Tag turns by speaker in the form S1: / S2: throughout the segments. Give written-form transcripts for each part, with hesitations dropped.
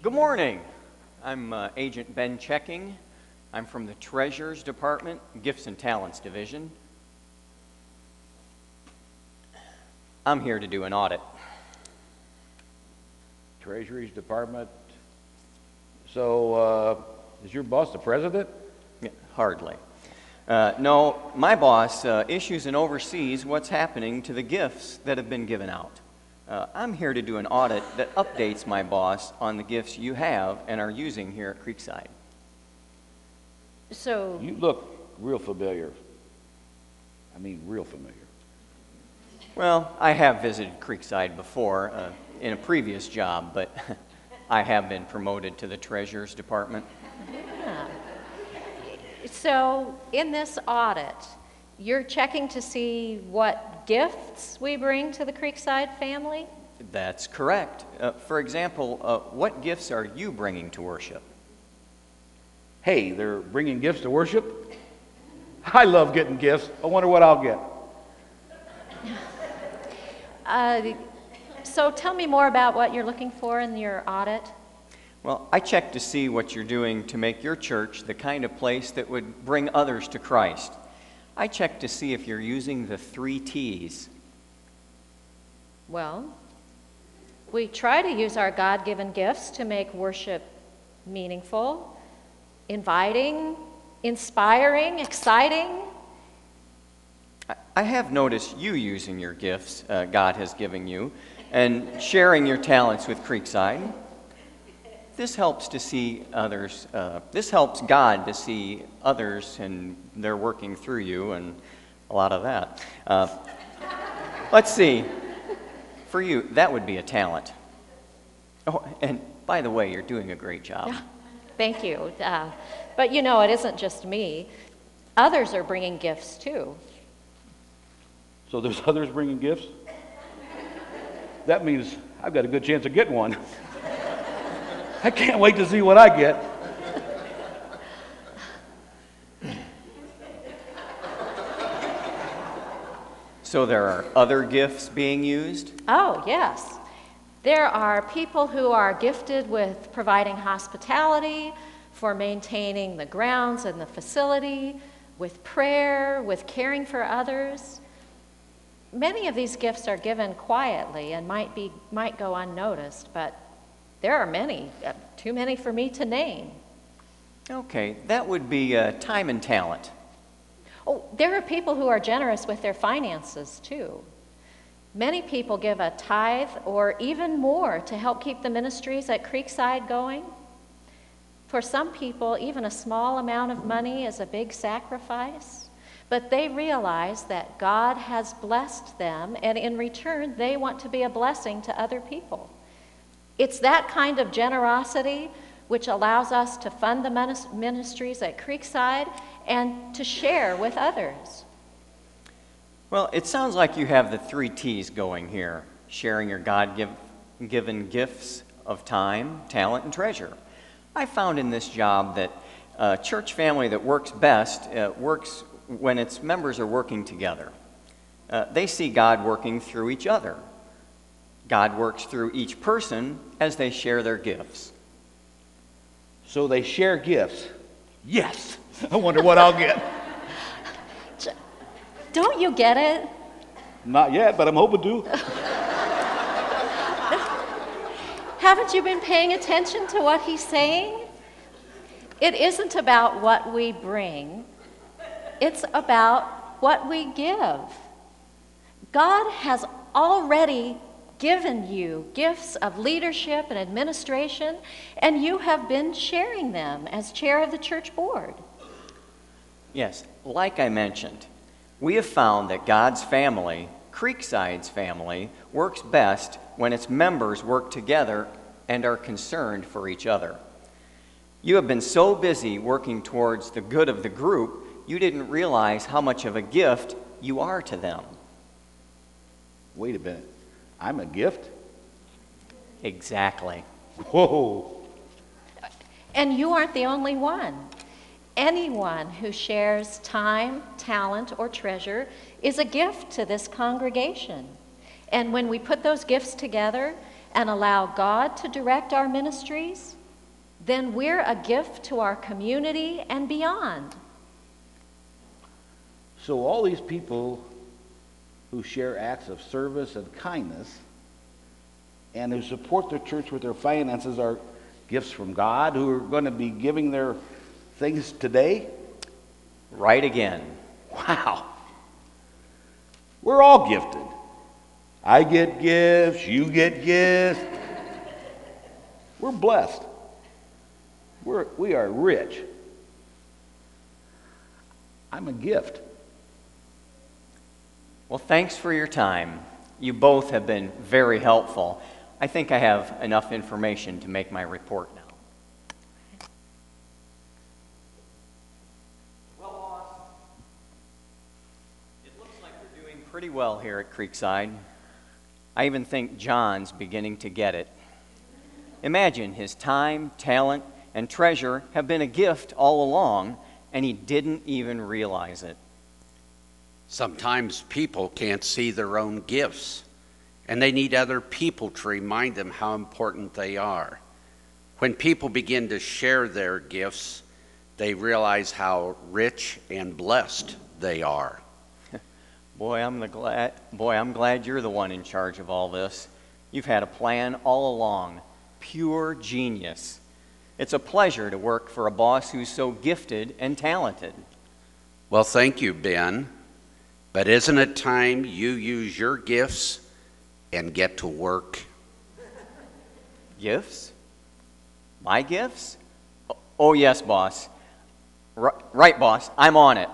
S1: Good morning. I'm Agent Ben Checking. I'm from the Treasurer's Department, Gifts and Talents Division. I'm here to do an audit.
S2: Treasury's Department. So, is your boss the president?
S1: Yeah, hardly. No, my boss issues and oversees what's happening to the gifts that have been given out. I'm here to do an audit that updates my boss on the gifts you have and are using here at Creekside.
S3: So,
S2: You look real familiar. I mean, real familiar.
S1: Well, I have visited Creekside before in a previous job, but I have been promoted to the Treasurer's Department.
S3: yeah. So in this audit, you're checking to see what gifts we bring to the Creekside family?
S1: That's correct. For example, what gifts are you bringing to worship?
S2: Hey, they're bringing gifts to worship? I love getting gifts. I wonder what I'll get.
S3: So tell me more about what you're looking for in your audit.
S1: Well, I check to see what you're doing to make your church the kind of place that would bring others to Christ. I check to see if you're using the 3 T's.
S3: Well, we try to use our God-given gifts to make worship meaningful, inviting, inspiring, exciting.
S1: I have noticed you using your gifts God has given you and sharing your talents with Creekside. This helps to see others. This helps God to see others, and they're working through you, and a lot of that. Let's see. For you, that would be a talent. Oh, and by the way, you're doing a great job.
S3: Yeah, thank you. But you know, it isn't just me. Others are bringing gifts too.
S2: So there's others bringing gifts? That means I've got a good chance of getting one. I can't wait to see what I get.
S1: So there are other gifts being used?
S3: Oh, yes. There are people who are gifted with providing hospitality, for maintaining the grounds and the facility, with prayer, with caring for others. Many of these gifts are given quietly and might go unnoticed, but there are many, too many for me to name.
S1: Okay, that would be time and talent.
S3: Oh, there are people who are generous with their finances too. Many people give a tithe or even more to help keep the ministries at Creekside going. For some people, even a small amount of money is a big sacrifice, but they realize that God has blessed them, and in return, they want to be a blessing to other people. It's that kind of generosity which allows us to fund the ministries at Creekside and to share with others.
S1: Well, it sounds like you have the 3 T's going here, sharing your God-given gifts of time, talent, and treasure. I found in this job that a church family that works best works when its members are working together. They see God working through each other. God works through each person as they share their gifts.
S2: So they share gifts. Yes! I wonder what I'll get.
S3: Don't you get it?
S2: Not yet, but I'm hoping to.
S3: Haven't you been paying attention to what he's saying? It isn't about what we bring. It's about what we give. God has already given you gifts of leadership and administration, and you have been sharing them as chair of the church board.
S1: Yes, like I mentioned, we have found that God's family, Creekside's family, works best when its members work together and are concerned for each other. You have been so busy working towards the good of the group, you didn't realize how much of a gift you are to them.
S2: Wait a minute. I'm a gift?
S1: Exactly.
S2: Whoa.
S3: And you aren't the only one. Anyone who shares time, talent, or treasure is a gift to this congregation. And when we put those gifts together and allow God to direct our ministries, then we're a gift to our community and beyond.
S2: So all these people who share acts of service and kindness and who support their church with their finances are gifts from God, who are going to be giving their things today?
S1: Right again.
S2: Wow. We're all gifted. I get gifts, you get gifts. We're blessed. We are rich. I'm a gift.
S1: Well, thanks for your time. You both have been very helpful. I think I have enough information to make my report now. Well, boss, it looks like we're doing pretty well here at Creekside. I even think John's beginning to get it. Imagine his time, talent, and treasure have been a gift all along, and he didn't even realize it.
S4: Sometimes people can't see their own gifts, and they need other people to remind them how important they are. When people begin to share their gifts, they realize how rich and blessed they are.
S1: Boy, I'm glad you're the one in charge of all this. You've had a plan all along. Pure genius. It's a pleasure to work for a boss who's so gifted and talented.
S4: Well, thank you, Ben. But isn't it time you use your gifts and get to work?
S1: Gifts? My gifts? Oh, yes, boss. Right, boss. I'm on it.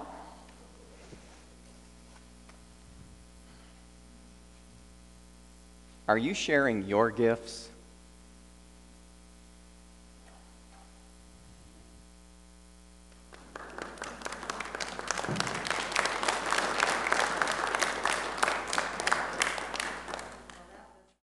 S1: Are you sharing your gifts?